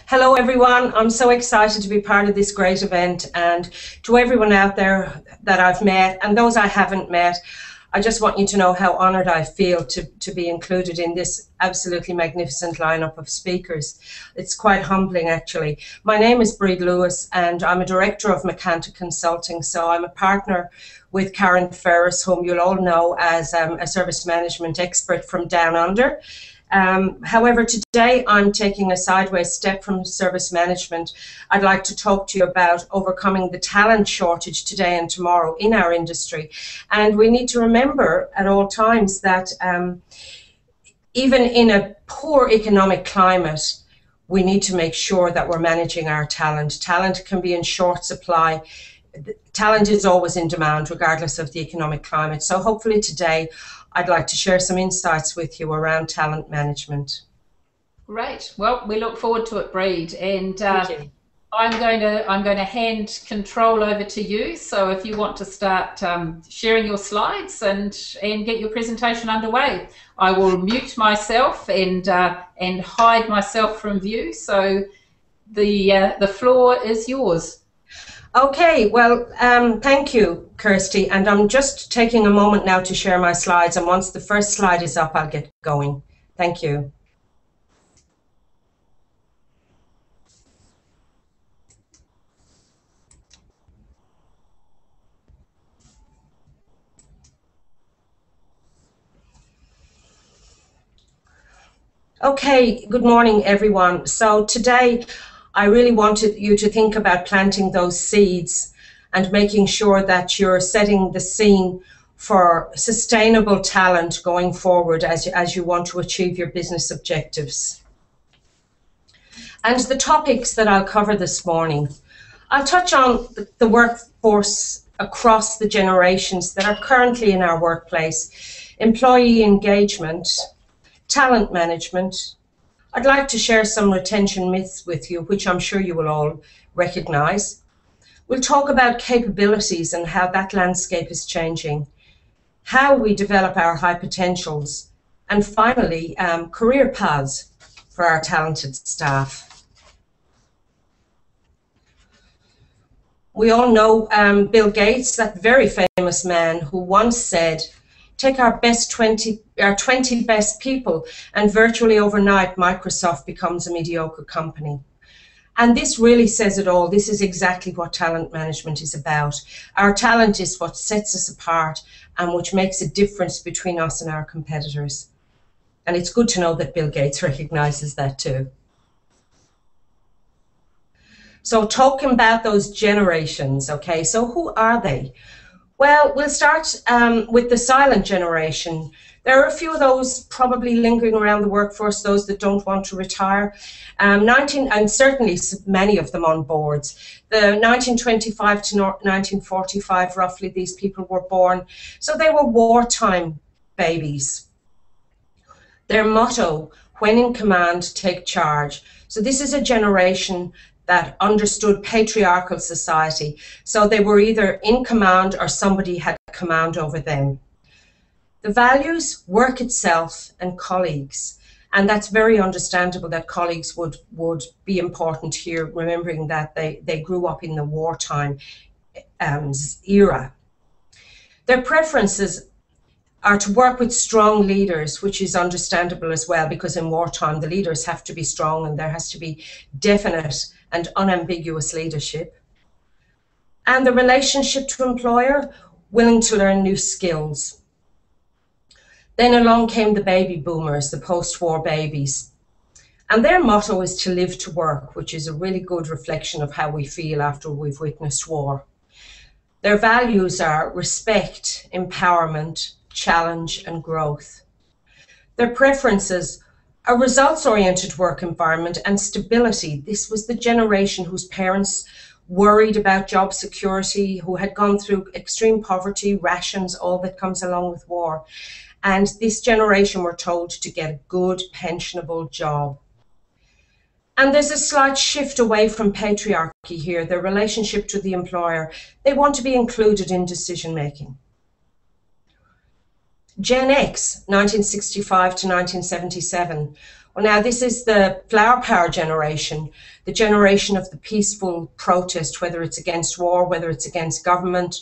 Hello everyone, I'm so excited to be part of this great event, and to everyone out there that I've met and those I haven't met, I just want you to know how honoured I feel to be included in this absolutely magnificent lineup of speakers. It's quite humbling actually. My name is Breed Lewis and I'm a Director of Macanta Consulting, so I'm a partner with Karen Ferris, whom you'll all know as a service management expert from Down Under. However, today I'm taking a sideways step from service management. I'd like to talk to you about overcoming the talent shortage today and tomorrow in our industry. And we need to remember at all times that even in a poor economic climate, we need to make sure that we're managing our talent. Talent can be in short supply. Talent is always in demand regardless of the economic climate. So hopefully today I'd like to share some insights with you around talent management. Great. Well, we look forward to it, Breed. And I'm going to hand control over to you. So if you want to start sharing your slides and get your presentation underway, I will mute myself and hide myself from view. So the floor is yours. Okay, well, thank you, Kirsty, and I'm just taking a moment now to share my slides, and once the first slide is up, I'll get going. Thank you. Okay, good morning, everyone. So today, I really wanted you to think about planting those seeds and making sure that you're setting the scene for sustainable talent going forward as you want to achieve your business objectives. And the topics that I'll cover this morning, I'll touch on the workforce across the generations that are currently in our workplace, employee engagement, talent management. I'd like to share some retention myths with you, which I'm sure you will all recognize. We'll talk about capabilities and how that landscape is changing, how we develop our high potentials, and finally, career paths for our talented staff. We all know Bill Gates, that very famous man who once said, take our 20 best people, and virtually overnight, Microsoft becomes a mediocre company. And this really says it all. This is exactly what talent management is about. Our talent is what sets us apart and which makes a difference between us and our competitors. And it's good to know that Bill Gates recognizes that too. So talking about those generations, okay, so who are they? Well, we'll start with the silent generation. There are a few of those probably lingering around the workforce, those that don't want to retire. And certainly many of them on boards. The 1925 to 1945, roughly, these people were born. So they were wartime babies. Their motto, when in command, take charge. So this is a generation that understood patriarchal society. So they were either in command or somebody had command over them. The values, work itself, and colleagues. And that's very understandable that colleagues would be important here, remembering that they grew up in the wartime era. Their preferences are to work with strong leaders, which is understandable as well, because in wartime the leaders have to be strong and there has to be definite and unambiguous leadership. And the relationship to employer, willing to learn new skills. Then along came the baby boomers, the post-war babies. And their motto is to live to work, which is a really good reflection of how we feel after we've witnessed war. Their values are respect, empowerment, challenge, and growth. Their preferences, a results-oriented work environment and stability. This was the generation whose parents worried about job security, who had gone through extreme poverty, rations, all that comes along with war. And this generation were told to get a good, pensionable job. And there's a slight shift away from patriarchy here, their relationship to the employer. They want to be included in decision-making. Gen X, 1965 to 1977, Well, now this is the flower power generation, the generation of the peaceful protest, whether it's against war, whether it's against government.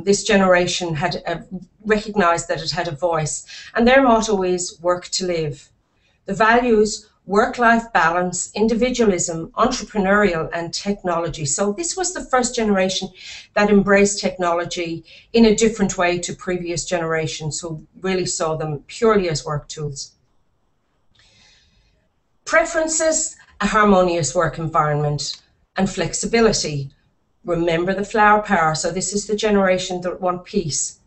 This generation had recognized that it had a voice, and their motto is work to live. The values: work-life balance, individualism, entrepreneurial, and technology. So this was the first generation that embraced technology in a different way to previous generations who really saw them purely as work tools. Preferences: a harmonious work environment and flexibility. Remember the flower power. So this is the generation that want peace.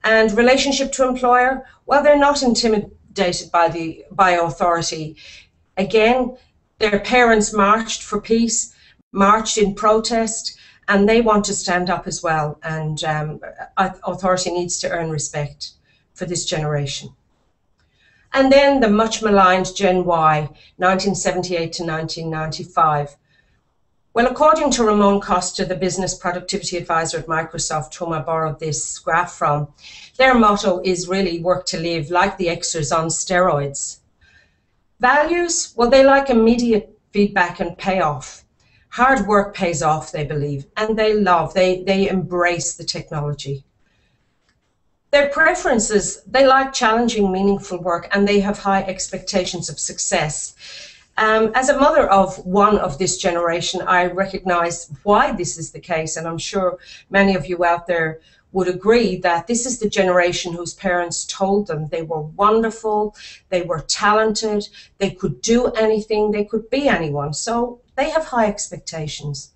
And relationship to employer: well, they're not intimidated by authority. Again, their parents marched for peace, marched in protest, and they want to stand up as well. And authority needs to earn respect for this generation. And then the much maligned Gen Y, 1978 to 1995. Well, according to Ramon Costa, the business productivity advisor at Microsoft, whom I borrowed this graph from, their motto is really work to live, like the Xers on steroids. Values: well, they like immediate feedback and payoff. Hard work pays off, they believe, and they embrace the technology. Their preferences: they like challenging, meaningful work, and they have high expectations of success. As a mother of one of this generation, I recognize why this is the case, and I'm sure many of you out there would agree that this is the generation whose parents told them they were wonderful, they were talented, they could do anything, they could be anyone. So they have high expectations.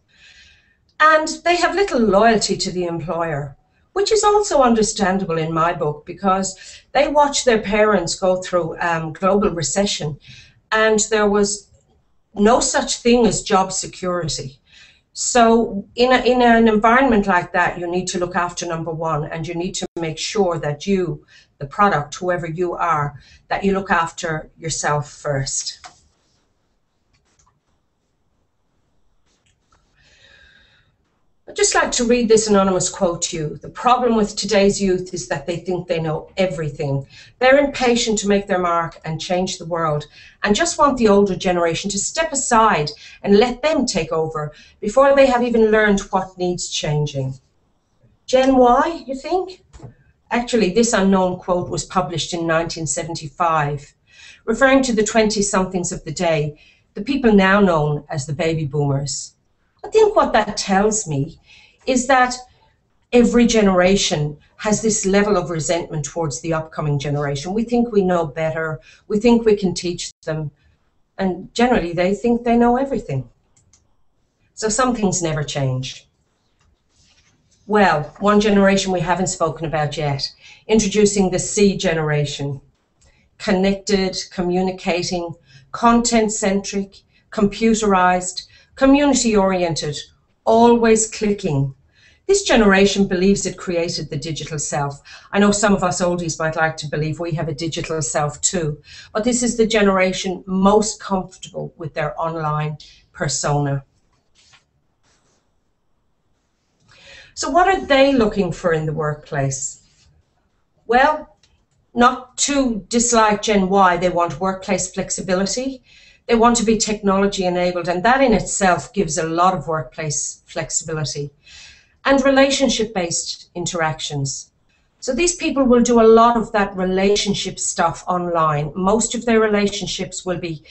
And they have little loyalty to the employer, which is also understandable in my book, because they watched their parents go through global recession, and there was no such thing as job security. So in an environment like that, you need to look after number one, and you need to make sure that you, the product, whoever you are, that you look after yourself first. I'd just like to read this anonymous quote to you. The problem with today's youth is that they think they know everything. They're impatient to make their mark and change the world, and just want the older generation to step aside and let them take over before they have even learned what needs changing. Gen Y, you think? Actually, this unknown quote was published in 1975, referring to the 20-somethings of the day, the people now known as the baby boomers. I think what that tells me is that every generation has this level of resentment towards the upcoming generation. We think we know better, we think we can teach them, and generally they think they know everything. So some things never change. Well, one generation we haven't spoken about yet, introducing the C generation. Connected, communicating, content-centric, computerized, community-oriented, always clicking. This generation believes it created the digital self. I know some of us oldies might like to believe we have a digital self too, but this is the generation most comfortable with their online persona. So what are they looking for in the workplace? Well, not to dislike Gen Y, they want workplace flexibility. They want to be technology enabled, and that in itself gives a lot of workplace flexibility. And relationship-based interactions. So these people will do a lot of that relationship stuff online. Most of their relationships will be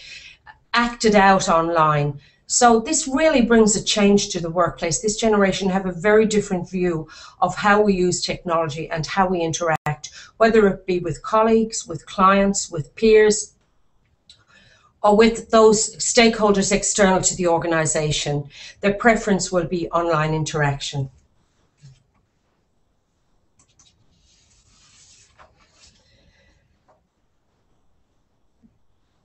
acted out online. So this really brings a change to the workplace. This generation have a very different view of how we use technology and how we interact, whether it be with colleagues, with clients, with peers, or with those stakeholders external to the organization. Their preference will be online interaction.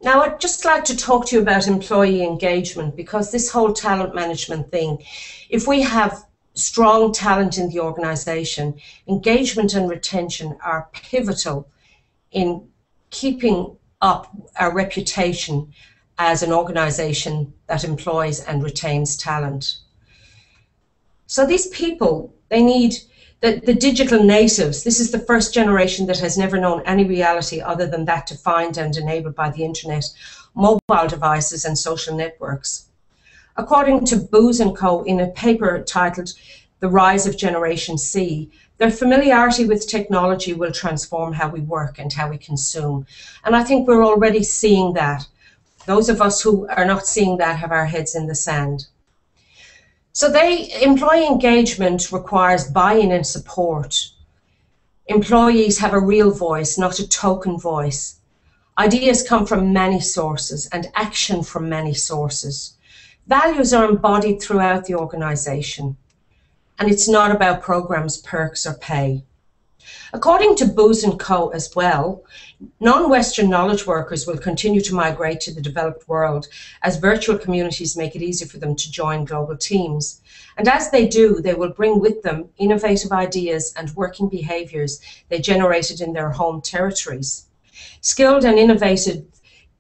Now, I'd just like to talk to you about employee engagement, because this whole talent management thing, if we have strong talent in the organization, engagement and retention are pivotal in keeping up our reputation as an organization that employs and retains talent. So these people, they need The digital natives, this is the first generation that has never known any reality other than that defined and enabled by the internet, mobile devices and social networks. According to Booz & Co. in a paper titled The Rise of Generation C, their familiarity with technology will transform how we work and how we consume. And I think we're already seeing that. Those of us who are not seeing that have our heads in the sand. So employee engagement requires buy-in and support. Employees have a real voice, not a token voice. Ideas come from many sources and action from many sources. Values are embodied throughout the organization. And it's not about programs, perks, or pay. According to Booz & Co. as well, non-Western knowledge workers will continue to migrate to the developed world as virtual communities make it easier for them to join global teams. And as they do, they will bring with them innovative ideas and working behaviors they generated in their home territories. Skilled and innovative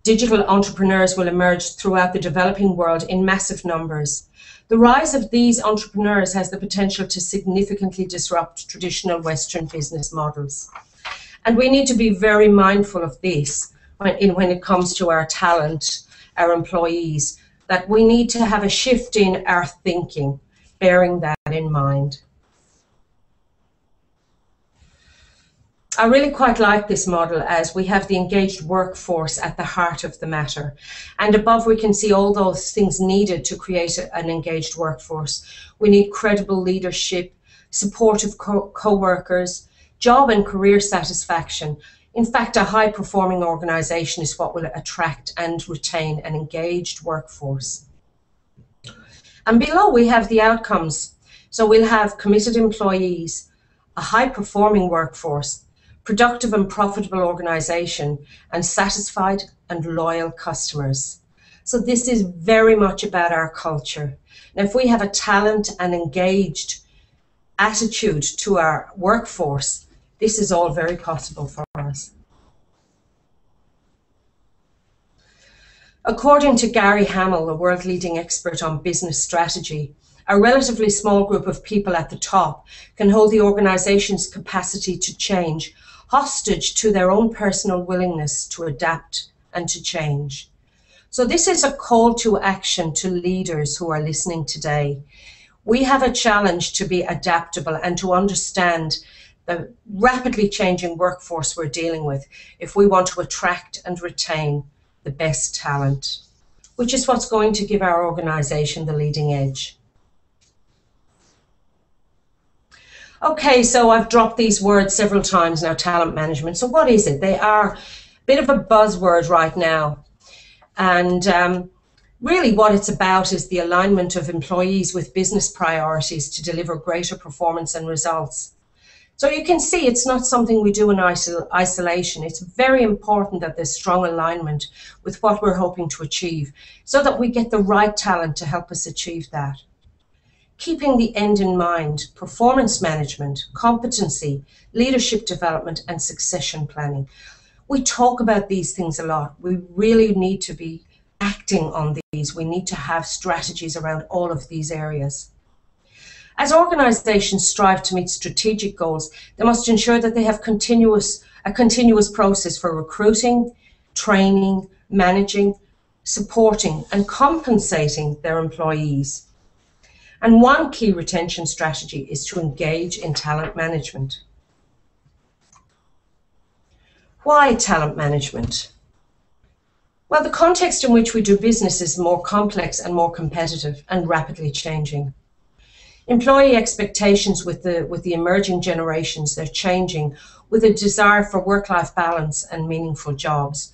digital entrepreneurs will emerge throughout the developing world in massive numbers. The rise of these entrepreneurs has the potential to significantly disrupt traditional Western business models. And we need to be very mindful of this when it comes to our talent, our employees, that we need to have a shift in our thinking, bearing that in mind. I really quite like this model as we have the engaged workforce at the heart of the matter. And above we can see all those things needed to create an engaged workforce. We need credible leadership, supportive co-workers, job and career satisfaction. In fact, a high-performing organization is what will attract and retain an engaged workforce. And below we have the outcomes. So we'll have committed employees, a high-performing workforce, productive and profitable organization, and satisfied and loyal customers. So this is very much about our culture. Now, if we have a talent and engaged attitude to our workforce, this is all very possible for us. According to Gary Hamel, a world-leading expert on business strategy, a relatively small group of people at the top can hold the organization's capacity to change hostage to their own personal willingness to adapt and to change. So this is a call to action to leaders who are listening today. We have a challenge to be adaptable and to understand the rapidly changing workforce we're dealing with if we want to attract and retain the best talent, which is what's going to give our organization the leading edge. Okay, so I've dropped these words several times now, talent management. So what is it? They are a bit of a buzzword right now. And really what it's about is the alignment of employees with business priorities to deliver greater performance and results. So you can see it's not something we do in isolation. It's very important that there's strong alignment with what we're hoping to achieve so that we get the right talent to help us achieve that. Keeping the end in mind, performance management, competency, leadership development, and succession planning. We talk about these things a lot. We really need to be acting on these. We need to have strategies around all of these areas. As organizations strive to meet strategic goals, they must ensure that they have a continuous process for recruiting, training, managing, supporting, and compensating their employees. And one key retention strategy is to engage in talent management. Why talent management? Well, the context in which we do business is more complex and more competitive and rapidly changing. Employee expectations with the emerging generations, they're changing with a desire for work-life balance and meaningful jobs.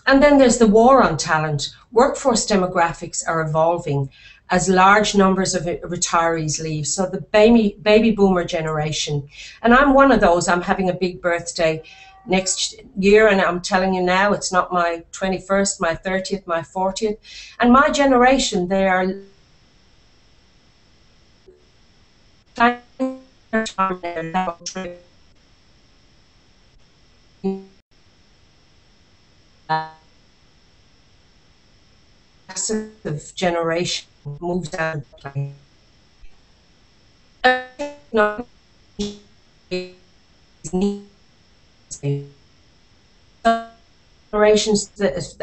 And then there's the war on talent. Workforce demographics are evolving as large numbers of retirees leave. So the baby boomer generation, and I'm one of those. I'm having a big birthday next year, and I'm telling you now, it's not my 21st, my 30th, my 40th. And my generation, they are massive generation moves out of play. generations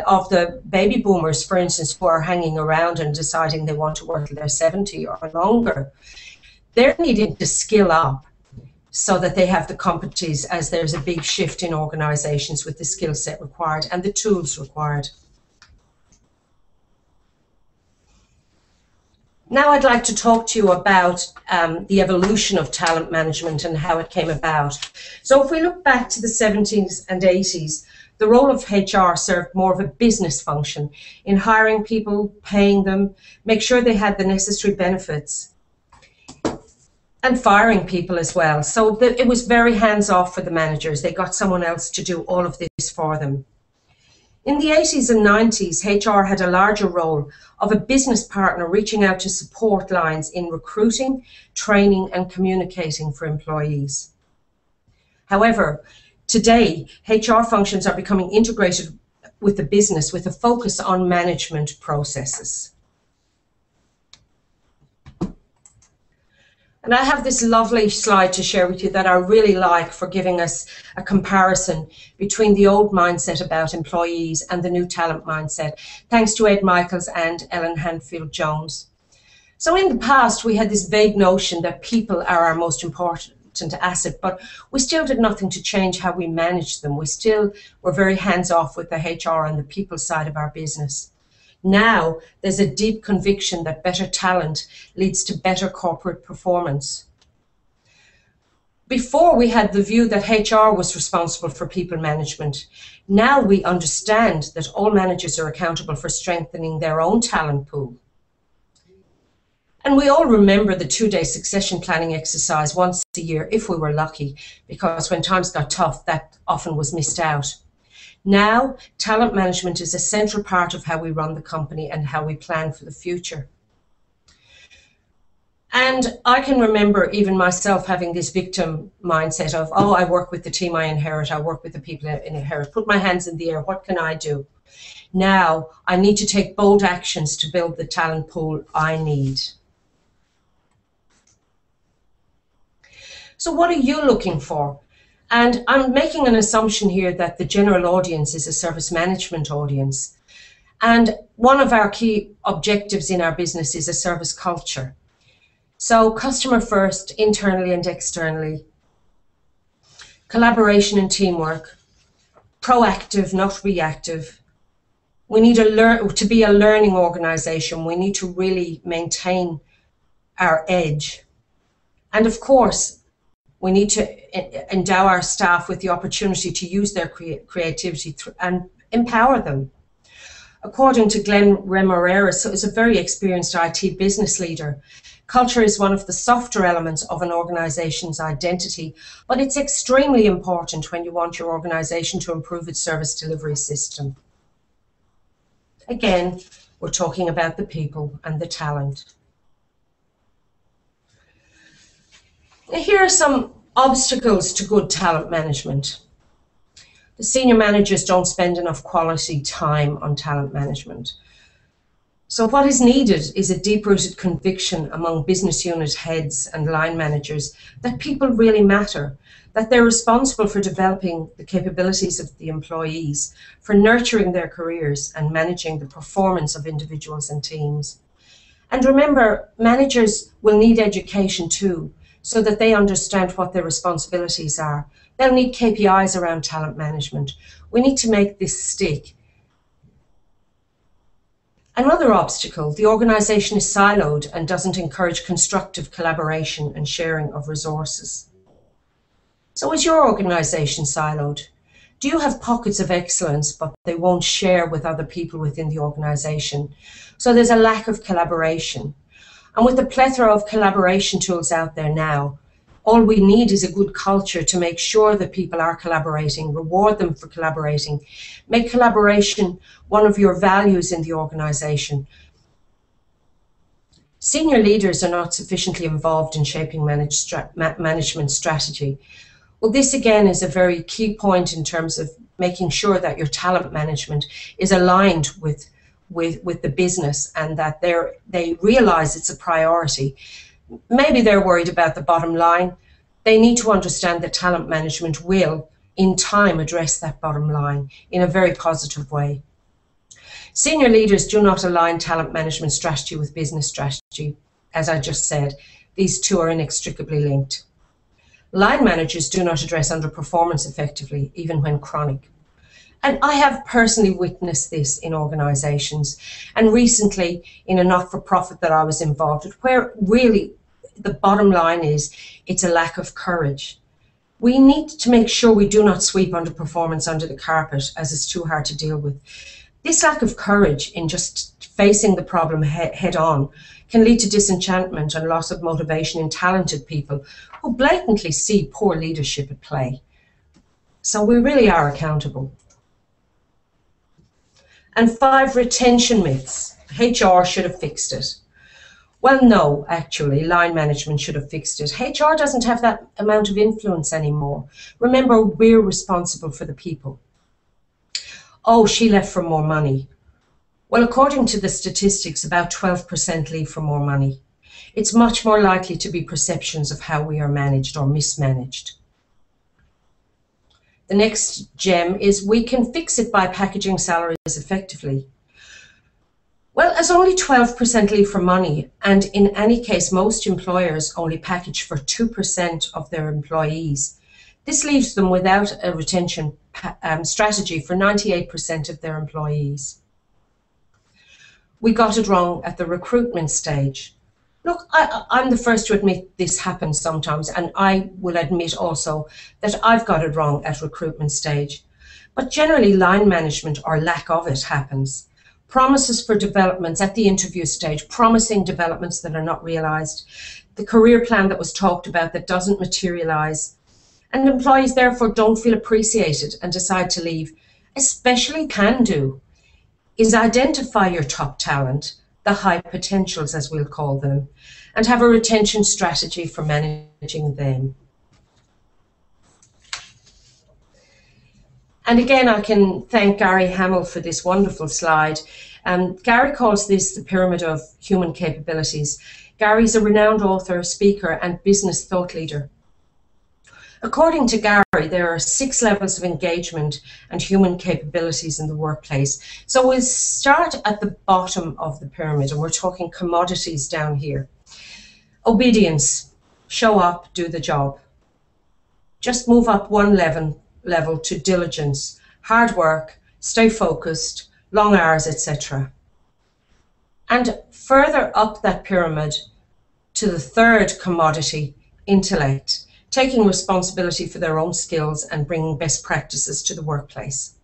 of the baby boomers, for instance, who are hanging around and deciding they want to work till they're 70 or longer, they're needing to skill up so that they have the competencies, as there's a big shift in organizations with the skill set required and the tools required. Now I'd like to talk to you about the evolution of talent management and how it came about. So if we look back to the 70s and 80s, the role of HR served more of a business function in hiring people, paying them, make sure they had the necessary benefits, and firing people as well. So it was very hands-off for the managers. They got someone else to do all of this for them. In the 80s and 90s, HR had a larger role of a business partner reaching out to support lines in recruiting, training, and communicating for employees. However, today, HR functions are becoming integrated with the business with a focus on management processes. And I have this lovely slide to share with you that I really like for giving us a comparison between the old mindset about employees and the new talent mindset, thanks to Ed Michaels and Ellen Hanfield-Jones. So in the past, we had this vague notion that people are our most important asset, but we still did nothing to change how we managed them. We still were very hands-off with the HR and the people side of our business. Now, there's a deep conviction that better talent leads to better corporate performance. Before, we had the view that HR was responsible for people management. Now we understand that all managers are accountable for strengthening their own talent pool. And we all remember the 2-day succession planning exercise once a year, if we were lucky, because when times got tough, that often was missed out. Now, talent management is a central part of how we run the company and how we plan for the future. And I can remember even myself having this victim mindset of, oh, I work with the team I inherit, I work with the people I inherit, put my hands in the air, what can I do? Now, I need to take bold actions to build the talent pool I need. So what are you looking for? And I'm making an assumption here that the general audience is a service management audience. And one of our key objectives in our business is a service culture. So customer first, internally and externally, collaboration and teamwork, proactive, not reactive. We need to be a learning organization. We need to really maintain our edge. And of course, we need to endow our staff with the opportunity to use their creativity and empower them. According to Glenn Remoreris, who is a very experienced IT business leader, culture is one of the softer elements of an organization's identity, but it's extremely important when you want your organization to improve its service delivery system. Again, we're talking about the people and the talent. Now, here are some obstacles to good talent management. The senior managers don't spend enough quality time on talent management. So what is needed is a deep-rooted conviction among business unit heads and line managers that people really matter, that they're responsible for developing the capabilities of the employees, for nurturing their careers and managing the performance of individuals and teams. And remember, managers will need education too, so that they understand what their responsibilities are. They'll need KPIs around talent management. We need to make this stick. Another obstacle, the organization is siloed and doesn't encourage constructive collaboration and sharing of resources. So is your organization siloed? Do you have pockets of excellence, but they won't share with other people within the organization? So there's a lack of collaboration. And with the plethora of collaboration tools out there now, all we need is a good culture to make sure that people are collaborating, reward them for collaborating, make collaboration one of your values in the organization. Senior leaders are not sufficiently involved in shaping management strategy. Well, this again is a very key point in terms of making sure that your talent management is aligned with the business and that they realize it's a priority. Maybe they're worried about the bottom line, They need to understand that talent management will, in time, address that bottom line in a very positive way. Senior leaders do not align talent management strategy with business strategy. As I just said, these two are inextricably linked. Line managers do not address underperformance effectively, even when chronic. And I have personally witnessed this in organizations, and recently in a not-for-profit that I was involved with, where really the bottom line is it's a lack of courage. We need to make sure we do not sweep underperformance under the carpet, as it's too hard to deal with. This lack of courage in just facing the problem head on can lead to disenchantment and loss of motivation in talented people who blatantly see poor leadership at play. So we really are accountable. And 5 retention myths. HR should have fixed it. Well, no, actually, line management should have fixed it. HR doesn't have that amount of influence anymore. Remember, we're responsible for the people. Oh, she left for more money. Well, according to the statistics, about 12% leave for more money. It's much more likely to be perceptions of how we are managed or mismanaged. The next gem is we can fix it by packaging salaries effectively. Well, as only 12% leave for money, and in any case, most employers only package for 2% of their employees, this leaves them without a retention strategy for 98% of their employees. We got it wrong at the recruitment stage. Look, I'm the first to admit this happens sometimes, and I will admit also that I've got it wrong at recruitment stage. But generally, line management or lack of it happens. Promises for developments at the interview stage, promising developments that are not realized, the career plan that was talked about that doesn't materialize, and employees therefore don't feel appreciated and decide to leave. Especially can do is identify your top talent, the high potentials as we'll call them, and have a retention strategy for managing them. And again, I can thank Gary Hamill for this wonderful slide. Gary calls this the pyramid of human capabilities. Gary's a renowned author, speaker, and business thought leader. According to Gary, there are 6 levels of engagement and human capabilities in the workplace. So we'll start at the bottom of the pyramid, and we're talking commodities down here. Obedience, show up, do the job. Just move up one level to diligence, hard work, stay focused, long hours, etc. And further up that pyramid to the 3rd commodity, intellect, taking responsibility for their own skills and bringing best practices to the workplace.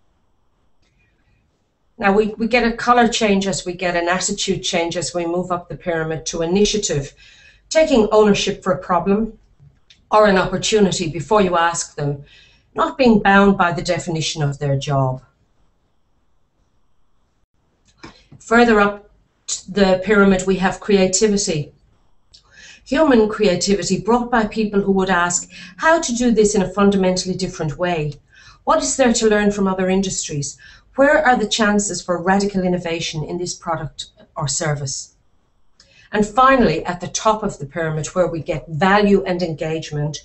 Now we get a color change as we get an attitude change as we move up the pyramid to initiative, taking ownership for a problem or an opportunity before you ask them, not being bound by the definition of their job. Further up the pyramid, we have creativity. Human creativity brought by people who would ask how to do this in a fundamentally different way. What is there to learn from other industries? Where are the chances for radical innovation in this product or service? And finally, at the top of the pyramid, where we get value and engagement,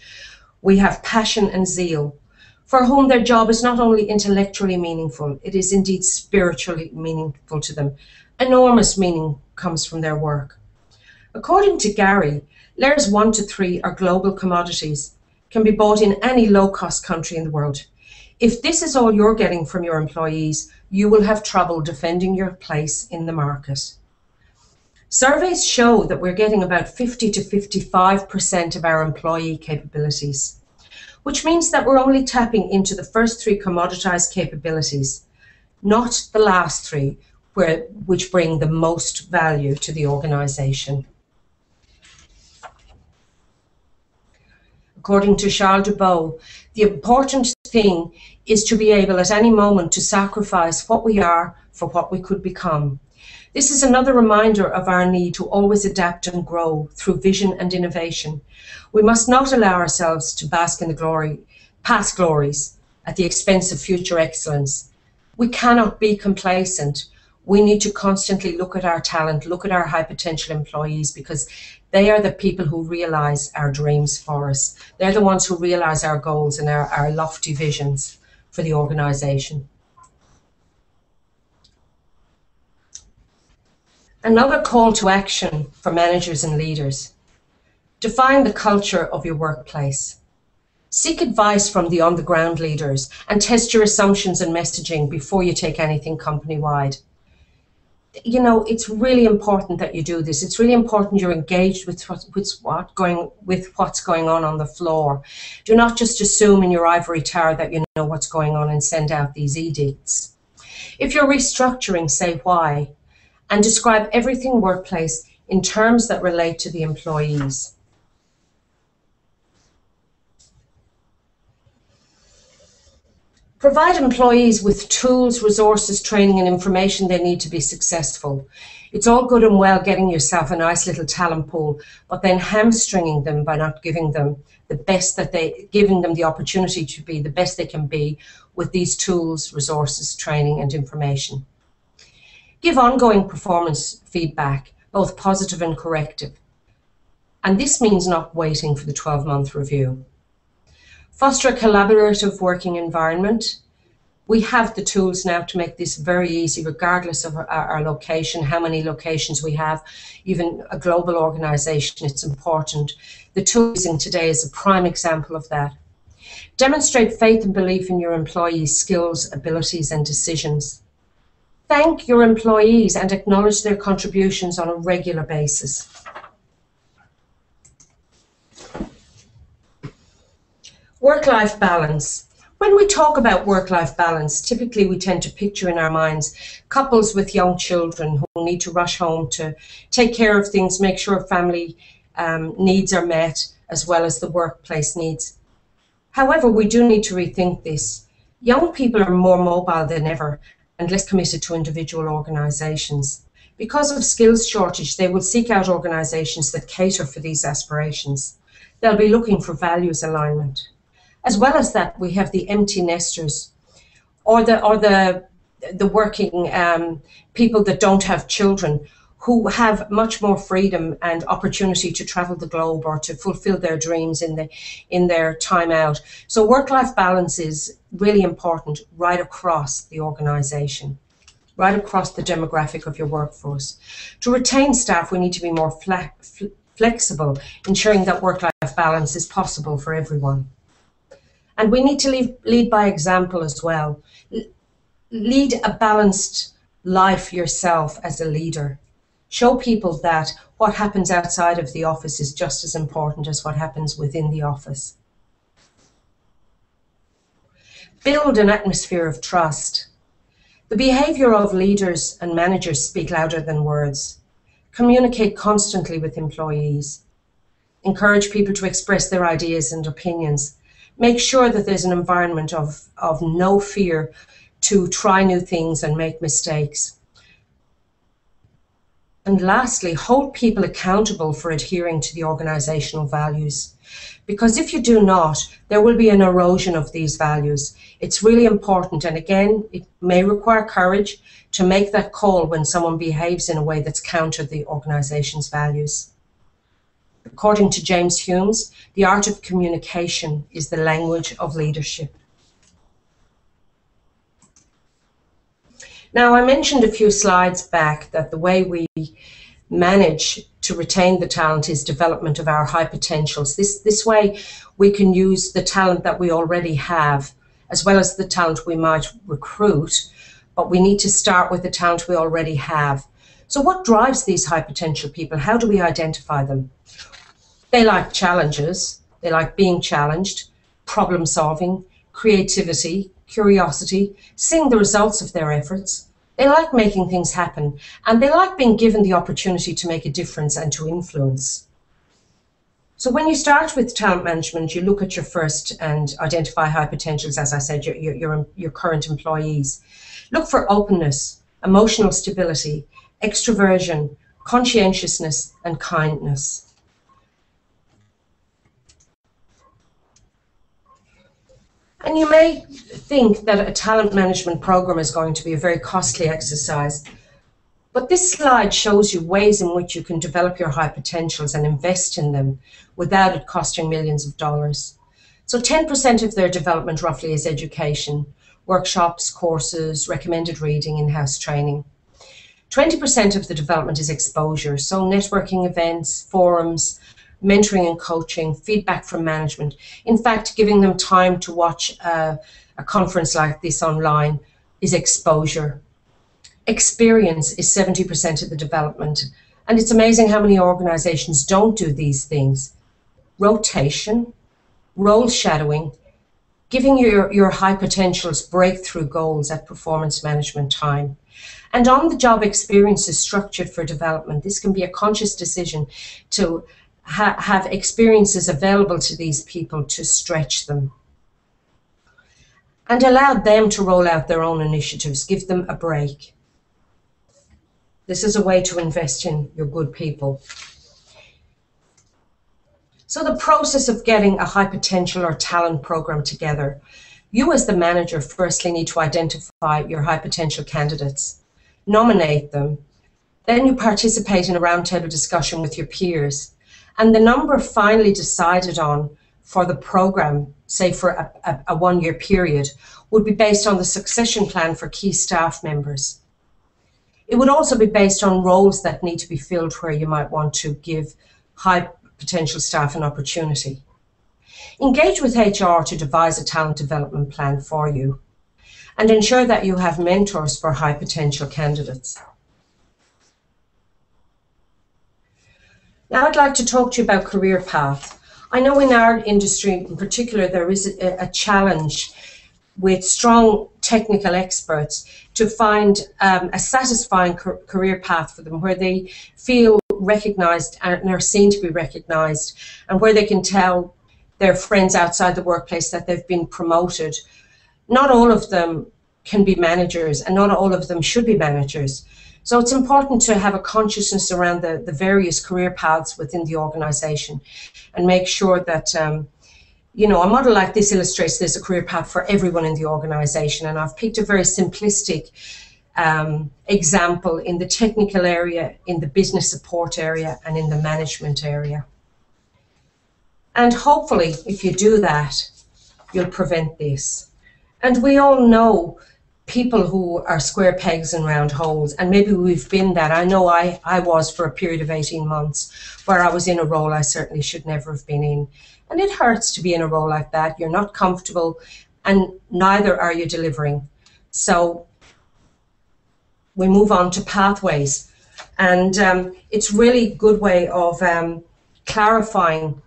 we have passion and zeal, for whom their job is not only intellectually meaningful, it is indeed spiritually meaningful to them. Enormous meaning comes from their work. According to Gary, layers 1 to 3 are global commodities, can be bought in any low-cost country in the world. If this is all you're getting from your employees, you will have trouble defending your place in the market. Surveys show that we're getting about 50 to 55% of our employee capabilities, which means that we're only tapping into the first 3 commoditized capabilities, not the last 3, which bring the most value to the organization. According to Charles Dubois, the important thing is to be able at any moment to sacrifice what we are for what we could become. This is another reminder of our need to always adapt and grow through vision and innovation. We must not allow ourselves to bask in the past glories at the expense of future excellence. We cannot be complacent. We need to constantly look at our talent, look at our high potential employees, because they are the people who realize our dreams for us. They're the ones who realize our goals and our lofty visions for the organization. Another call to action for managers and leaders: define the culture of your workplace. Seek advice from the on-the-ground leaders and test your assumptions and messaging before you take anything company-wide. You know, it's really important that you do this. It's really important you're engaged with what's going on the floor. Do not just assume in your ivory tower that you know what's going on and send out these edicts. If you're restructuring, say why, and describe everything workplace in terms that relate to the employees. Provide employees with tools, resources, training, and information they need to be successful. It's all good and well getting yourself a nice little talent pool, but then hamstringing them by not giving them giving them the opportunity to be the best they can be with these tools, resources, training, and information. Give ongoing performance feedback, both positive and corrective. And this means not waiting for the 12-month review. Foster a collaborative working environment. We have the tools now to make this very easy, regardless of our location, how many locations we have, even a global organization, it's important. The tool using today is a prime example of that. Demonstrate faith and belief in your employees' skills, abilities, and decisions. Thank your employees and acknowledge their contributions on a regular basis. Work-life balance. When we talk about work-life balance, typically we tend to picture in our minds couples with young children who need to rush home to take care of things, make sure family needs are met, as well as the workplace needs. However, we do need to rethink this. Young people are more mobile than ever and less committed to individual organizations. Because of skills shortage, they will seek out organizations that cater for these aspirations. They'll be looking for values alignment. As well as that, we have the empty nesters or the working people that don't have children, who have much more freedom and opportunity to travel the globe or to fulfill their dreams in their time out. So work-life balance is really important right across the organization, right across the demographic of your workforce. To retain staff, we need to be more flexible, ensuring that work-life balance is possible for everyone. And we need to lead by example as well. Lead a balanced life yourself as a leader. Show people that what happens outside of the office is just as important as what happens within the office. Build an atmosphere of trust. The behavior of leaders and managers speak louder than words. Communicate constantly with employees. Encourage people to express their ideas and opinions. Make sure that there's an environment of no fear to try new things and make mistakes. And lastly, hold people accountable for adhering to the organizational values. Because if you do not, there will be an erosion of these values. It's really important, and again, it may require courage to make that call when someone behaves in a way that's counter the organization's values. According to James Humes, the art of communication is the language of leadership. Now, I mentioned a few slides back that the way we manage to retain the talent is development of our high potentials. This way we can use the talent that we already have, as well as the talent we might recruit, but we need to start with the talent we already have. So what drives these high potential people? How do we identify them? They like challenges, they like being challenged, problem solving, creativity, curiosity, seeing the results of their efforts. They like making things happen, and they like being given the opportunity to make a difference and to influence. So when you start with talent management, you look at your first and identify high potentials, as I said, your current employees. Look for openness, emotional stability, extroversion, conscientiousness, and kindness. And you may think that a talent management program is going to be a very costly exercise, But this slide shows you ways in which you can develop your high potentials and invest in them without it costing millions of dollars. So 10% of their development roughly is education, workshops, courses, recommended reading, in-house training. 20% of the development is exposure, so networking events, forums, mentoring and coaching, feedback from management. In fact, giving them time to watch a conference like this online is exposure. Experience is 70% of the development. And it's amazing how many organizations don't do these things. Rotation, role shadowing, giving your high potentials breakthrough goals at performance management time. And on-the-job experience is structured for development. This can be a conscious decision to have experiences available to these people to stretch them. And allow them to roll out their own initiatives, give them a break. This is a way to invest in your good people. So the process of getting a high potential or talent program together, you as the manager firstly need to identify your high potential candidates, nominate them, then you participate in a roundtable discussion with your peers, and the number finally decided on for the program, say for a one-year period, would be based on the succession plan for key staff members. It would also be based on roles that need to be filled where you might want to give high potential staff an opportunity. Engage with HR to devise a talent development plan for you and ensure that you have mentors for high potential candidates. Now I'd like to talk to you about career path. I know in our industry in particular there is a challenge with strong technical experts to find a satisfying career path for them where they feel recognized and are seen to be recognized, and where they can tell their friends outside the workplace that they've been promoted. Not all of them can be managers and not all of them should be managers. So it's important to have a consciousness around the various career paths within the organization and make sure that you know, a model like this illustrates there's a career path for everyone in the organization, and I've picked a very simplistic example in the technical area, in the business support area, and in the management area. And hopefully, if you do that, you'll prevent this. And we all know people who are square pegs and round holes, and maybe we've been that. I know I was for a period of 18 months where I was in a role I certainly should never have been in. And it hurts to be in a role like that. You're not comfortable and neither are you delivering. So we move on to pathways. And it's really a good way of clarifying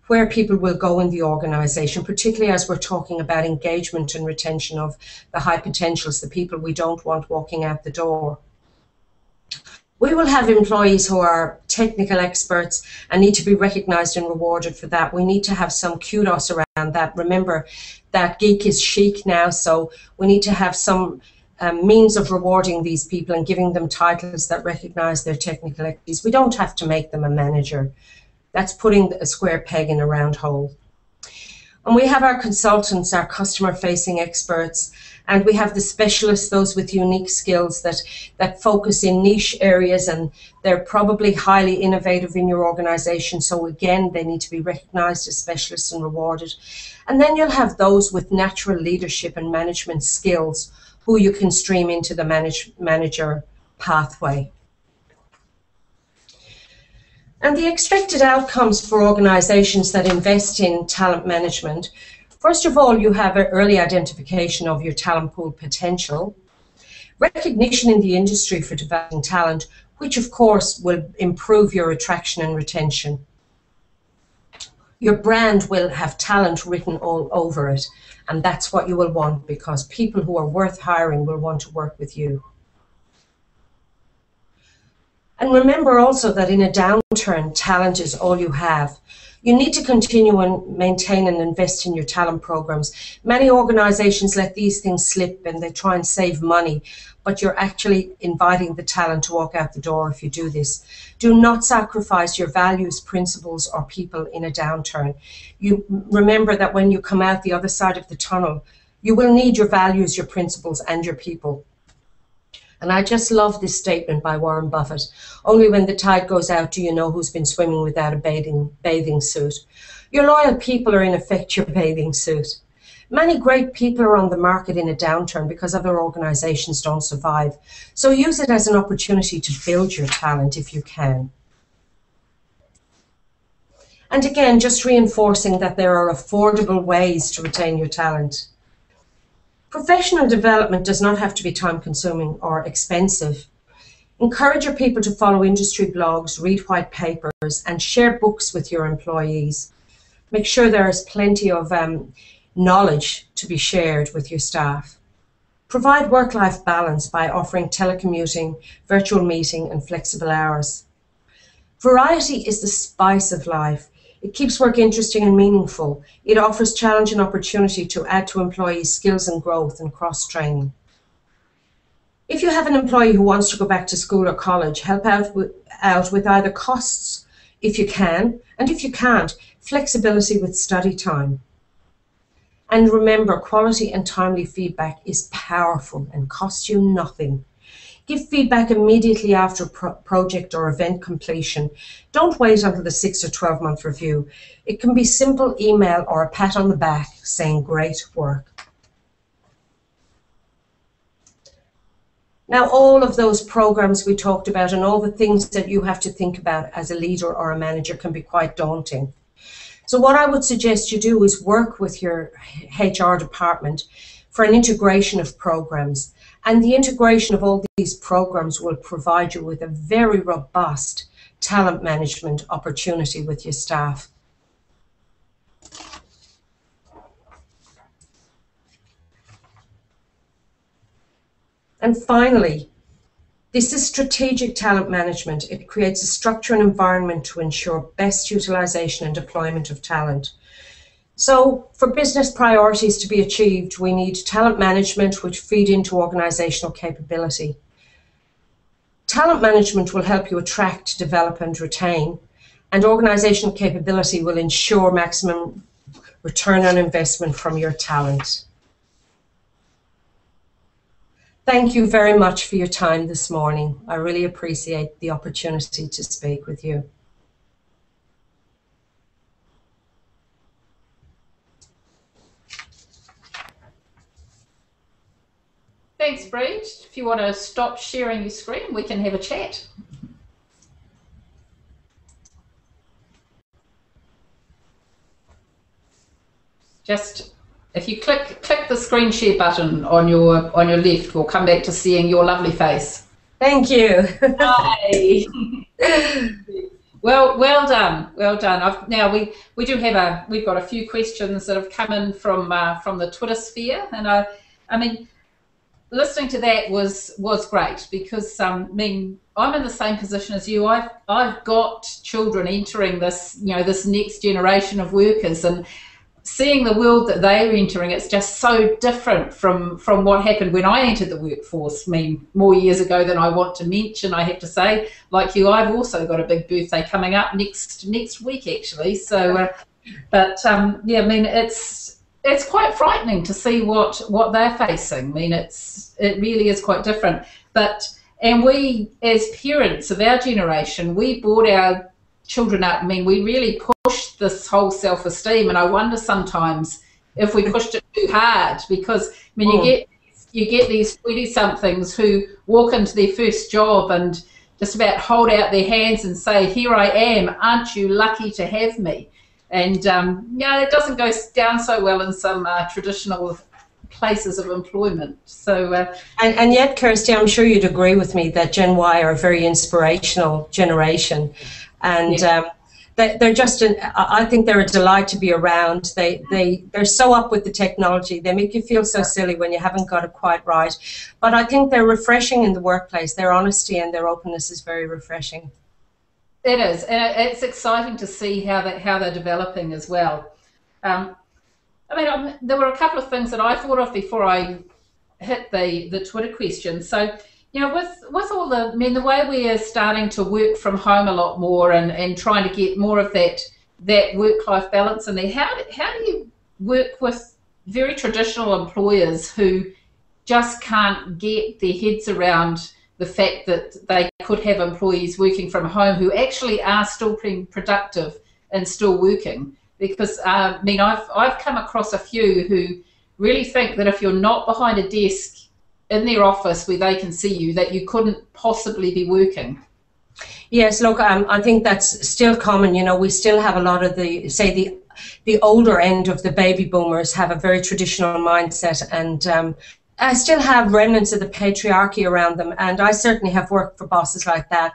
where people will go in the organization, particularly as we're talking about engagement and retention of the high potentials, the people we don't want walking out the door. We will have employees who are technical experts and need to be recognized and rewarded for that. We need to have some kudos around that. Remember that geek is chic now, so we need to have some means of rewarding these people and giving them titles that recognize their technical expertise. We don't have to make them a manager. That's putting a square peg in a round hole. And we have our consultants, our customer-facing experts, and we have the specialists, those with unique skills that focus in niche areas, and they're probably highly innovative in your organization. So again, they need to be recognized as specialists and rewarded. And then you'll have those with natural leadership and management skills who you can stream into the manager pathway. And the expected outcomes for organizations that invest in talent management: first of all, you have an early identification of your talent pool potential, recognition in the industry for developing talent, which of course will improve your attraction and retention. Your brand will have talent written all over it, and that's what you will want, because people who are worth hiring will want to work with you. And remember also that in a downturn, talent is all you have. You need to continue and maintain and invest in your talent programs. Many organizations let these things slip and they try and save money, but you're actually inviting the talent to walk out the door if you do this. Do not sacrifice your values, principles, or people in a downturn. You remember that when you come out the other side of the tunnel, you will need your values, your principles, and your people. And I just love this statement by Warren Buffett. Only when the tide goes out do you know who's been swimming without a bathing suit. Your loyal people are in effect your bathing suit. Many great people are on the market in a downturn because other organizations don't survive. So use it as an opportunity to build your talent if you can. And again, just reinforcing that there are affordable ways to retain your talent. Professional development does not have to be time-consuming or expensive. Encourage your people to follow industry blogs, read white papers, and share books with your employees. Make sure there is plenty of knowledge to be shared with your staff. Provide work-life balance by offering telecommuting, virtual meeting, and flexible hours. Variety is the spice of life. It keeps work interesting and meaningful. It offers challenge and opportunity to add to employees' skills and growth and cross-training. If you have an employee who wants to go back to school or college, help out with either costs, if you can, and if you can't, flexibility with study time. And remember, quality and timely feedback is powerful and costs you nothing. Give feedback immediately after project or event completion. Don't wait until the 6 or 12-month review. It can be simple email or a pat on the back saying great work. Now, all of those programs we talked about and all the things that you have to think about as a leader or a manager can be quite daunting. So what I would suggest you do is work with your HR department for an integration of programs. And the integration of all these programs will provide you with a very robust talent management opportunity with your staff. And finally, this is strategic talent management. It creates a structure and environment to ensure best utilization and deployment of talent. So for business priorities to be achieved, we need talent management which feed into organizational capability. Talent management will help you attract, develop, and retain, and organizational capability will ensure maximum return on investment from your talent. Thank you very much for your time this morning. I really appreciate the opportunity to speak with you. Thanks, Bree. If you want to stop sharing your screen, we can have a chat. Just if you click the screen share button on your left, we'll come back to seeing your lovely face. Thank you. Hi. Well done. Now we do have we've got a few questions that have come in from the Twitter sphere, and I mean, listening to that was great because I'm in the same position as you. I've got children entering this this next generation of workers, and seeing the world that they're entering, it's just so different from what happened when I entered the workforce. I mean, more years ago than I want to mention. I have to say, like you, I've also got a big birthday coming up next week actually. So, yeah, I mean it's quite frightening to see what they're facing. I mean, it really is quite different. And we, as parents of our generation, we brought our children up. I mean, we really pushed this whole self-esteem, and I wonder sometimes if we pushed it too hard, because I mean, you get these 20-somethings who walk into their first job and just about hold out their hands and say, "Here I am, aren't you lucky to have me?" And it doesn't go down so well in some traditional places of employment. So and yet, Kirsty, I'm sure you'd agree with me that Gen Y are a very inspirational generation, and they're just I think they're a delight to be around. They're so up with the technology. They make you feel so silly when you haven't got it quite right, but I think they're refreshing in the workplace. Their honesty and their openness is very refreshing. It is, and it's exciting to see how they're developing as well. I mean, there were a couple of things that I thought of before I hit the Twitter question. So, with all the way we are starting to work from home a lot more and trying to get more of that work-life balance in there, how do you work with very traditional employers who just can't get their heads around the fact that they could have employees working from home who actually are still being productive and still working. Because I mean, I've come across a few who really think that if you're not behind a desk in their office where they can see you, that you couldn't possibly be working. Yes, look, I think that's still common. You know, we still have a lot of the older end of the baby boomers have a very traditional mindset, and I still have remnants of the patriarchy around them, and I certainly have worked for bosses like that.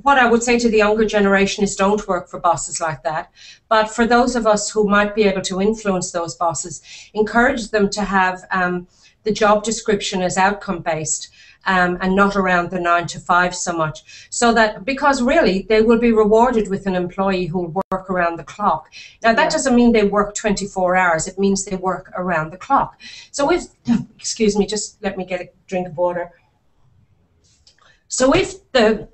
What I would say to the younger generation is don't work for bosses like that. But for those of us who might be able to influence those bosses, encourage them to have the job description as outcome-based, and not around the 9 to 5 so much. So that, because really they will be rewarded with an employee who will work around the clock. Now that doesn't mean they work 24 hours, it means they work around the clock. So if, excuse me, just let me get a drink of water. So if the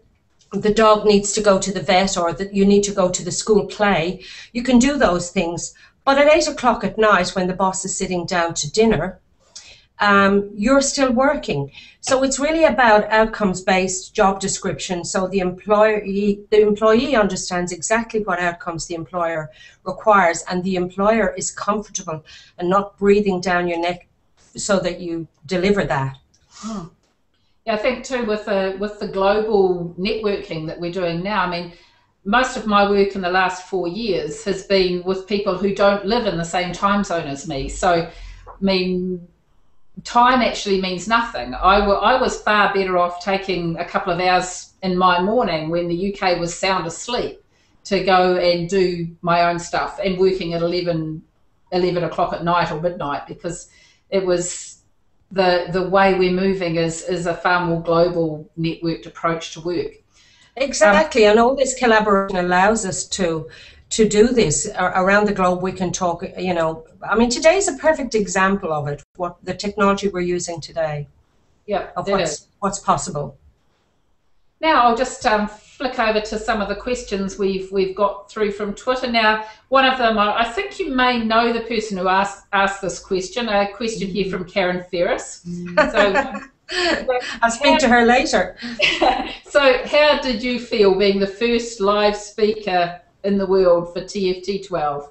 dog needs to go to the vet, or that you need to go to the school play, you can do those things. But at 8 o'clock at night, when the boss is sitting down to dinner, you're still working. So it's really about outcomes-based job description. So the employee understands exactly what outcomes the employer requires, and the employer is comfortable and not breathing down your neck so that you deliver that. Hmm. Yeah, I think too with the global networking that we're doing now, I mean, most of my work in the last 4 years has been with people who don't live in the same time zone as me. So, I mean, time actually means nothing. I was far better off taking a couple of hours in my morning when the UK was sound asleep to go and do my own stuff, and working at 11 o'clock at night or midnight, because it was the way we're moving is a far more global networked approach to work. Exactly, and all this collaboration allows us to do this around the globe. We can talk, you know, I mean, today's a perfect example of it, what the technology we're using today, yeah, of what's possible. Now I'll just flick over to some of the questions we've got through from Twitter. Now, one of them, I think you may know the person who asked this question. A question here from Karen Ferris. So I'll speak to her later. So how did you feel being the first live speaker in the world for TFT12?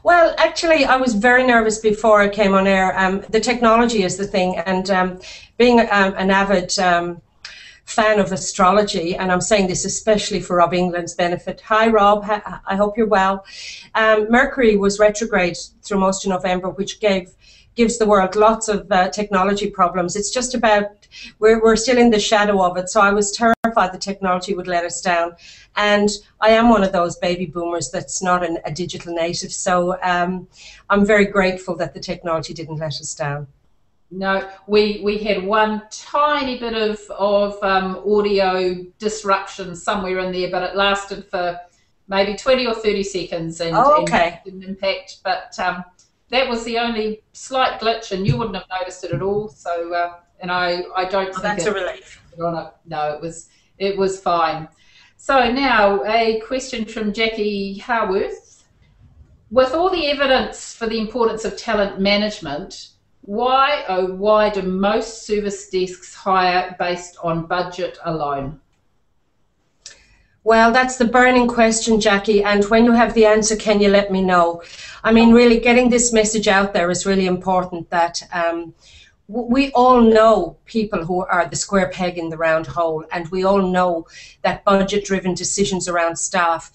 Well, actually, I was very nervous before I came on air. The technology is the thing, and being an avid fan of astrology, and I'm saying this especially for Rob England's benefit. Hi, Rob. I hope you're well. Mercury was retrograde through most of November, which gives the world lots of technology problems. It's just about, we're still in the shadow of it. So I was terrified the technology would let us down. And I am one of those baby boomers that's not a digital native. So I'm very grateful that the technology didn't let us down. No, we had one tiny bit of audio disruption somewhere in there, but it lasted for maybe 20 or 30 seconds and, and didn't impact. But that was the only slight glitch, and you wouldn't have noticed it at all. So, and I don't think that's a relief. No, it was fine. So now a question from Jackie Harworth. With all the evidence for the importance of talent management, why do most service desks hire based on budget alone? Well, that's the burning question, Jackie, and when you have the answer, can you let me know? I mean, really getting this message out there is really important, that we all know people who are the square peg in the round hole, and we all know that budget-driven decisions around staff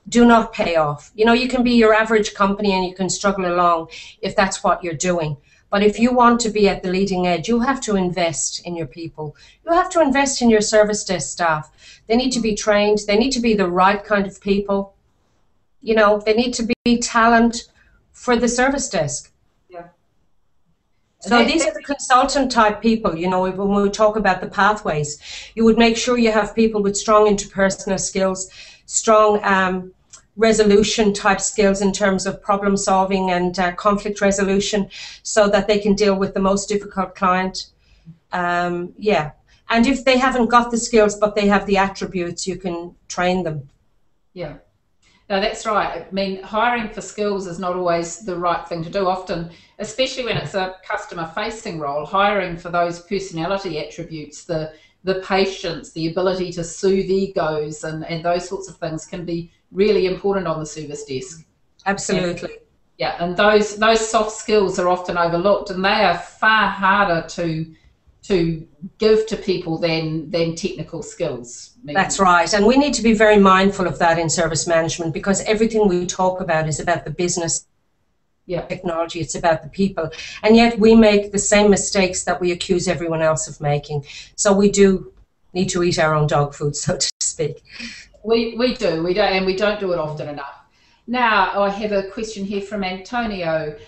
do not pay off. You know, you can be your average company and you can struggle along if that's what you're doing. But if you want to be at the leading edge, you have to invest in your people. You have to invest in your service desk staff. They need to be trained. They need to be the right kind of people. You know, they need to be talent for the service desk. Yeah. So these are the consultant type people. You know, when we talk about the pathways, you would make sure you have people with strong interpersonal skills, strong resolution type skills in terms of problem solving and conflict resolution, so that they can deal with the most difficult client. Yeah, and if they haven't got the skills but they have the attributes, you can train them. Yeah. No, that's right. I mean, hiring for skills is not always the right thing to do. Often, especially when it's a customer-facing role, hiring for those personality attributes, the patience, the ability to soothe egos, and those sorts of things can be really important on the service desk. Absolutely. And those soft skills are often overlooked, and they are far harder to give to people than technical skills. Maybe. That's right. And we need to be very mindful of that in service management, because everything we talk about is about the business, technology, it's about the people. And yet we make the same mistakes that we accuse everyone else of making. So we do need to eat our own dog food, so to speak. We do, and we don't do it often enough. Now, I have a question here from Antonio.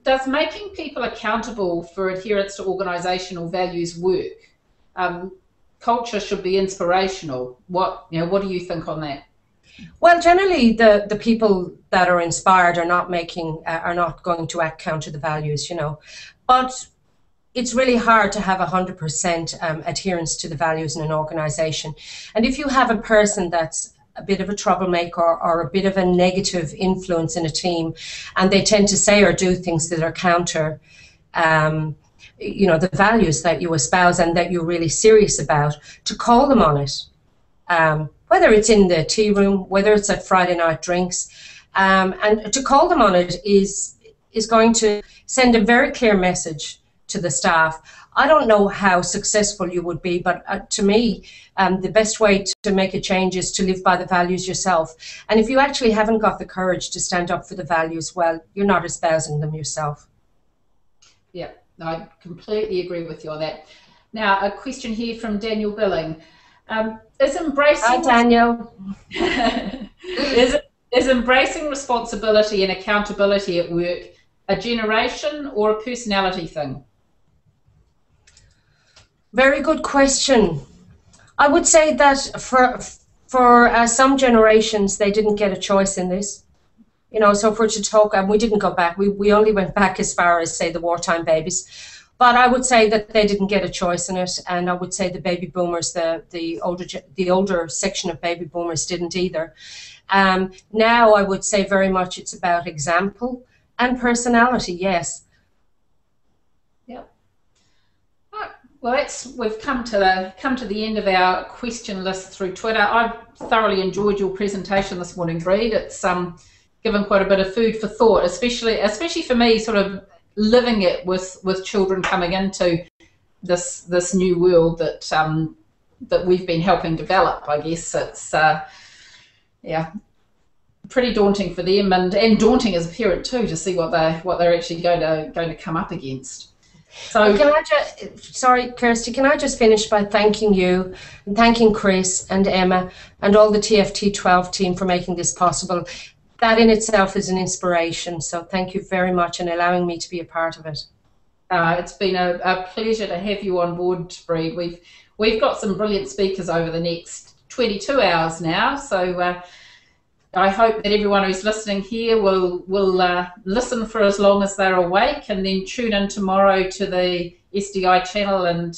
Does making people accountable for adherence to organisational values work? Culture should be inspirational. What do you think on that? Well, generally, the people that are inspired are not going to act counter the values, But it's really hard to have 100% adherence to the values in an organisation. And if you have a person that's a bit of a troublemaker or a bit of a negative influence in a team, and they tend to say or do things that are counter the values that you espouse and that you're really serious about, to call them on it, whether it's in the tea room, whether it's at Friday night drinks, and to call them on it is going to send a very clear message to the staff. I don't know how successful you would be, but to me, the best way to make a change is to live by the values yourself. And if you actually haven't got the courage to stand up for the values, well, you're not espousing them yourself. Yeah, I completely agree with you on that. Now, a question here from Daniel Billing. Is embracing... Hi, Daniel. is embracing responsibility and accountability at work a generation or a personality thing? Very good question. I would say that for some generations, they didn't get a choice in this. So for to talk, and we didn't go back. We only went back as far as, say, the wartime babies. But I would say that they didn't get a choice in it, and I would say the baby boomers, the older section of baby boomers, didn't either. Now I would say very much it's about example and personality. Yes. Yeah. Well, we've come to the end of our question list through Twitter. I've thoroughly enjoyed your presentation this morning, Breed. It's given quite a bit of food for thought, especially for me, sort of living it with children coming into this new world that we've been helping develop. I guess it's pretty daunting for them, and daunting as a parent too, to see what they're actually going to come up against. So sorry, Kirsty, can I just finish by thanking you and thanking Chris and Emma and all the TFT 12 team for making this possible. That in itself is an inspiration. So thank you very much and allowing me to be a part of it. It's been a pleasure to have you on board, Breed. We've got some brilliant speakers over the next 22 hours now. So I hope that everyone who's listening here will listen for as long as they're awake, and then tune in tomorrow to the SDI channel and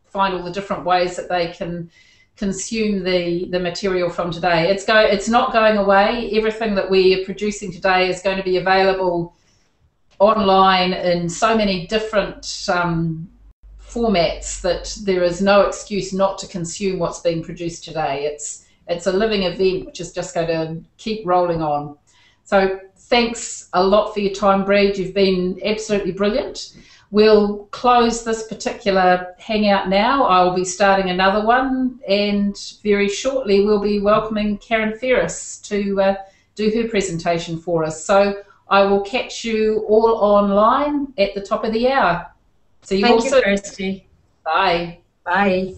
find all the different ways that they can consume the material from today. It's not going away. Everything that we are producing today is going to be available online in so many different formats that there is no excuse not to consume what's being produced today. It's a living event which is just going to keep rolling on. So thanks a lot for your time, Breed. You've been absolutely brilliant. We'll close this particular hangout now. I'll be starting another one, and very shortly we'll be welcoming Karen Ferris to do her presentation for us. So I will catch you all online at the top of the hour. See you all soon. Thank you, Kirsty. Bye. Bye.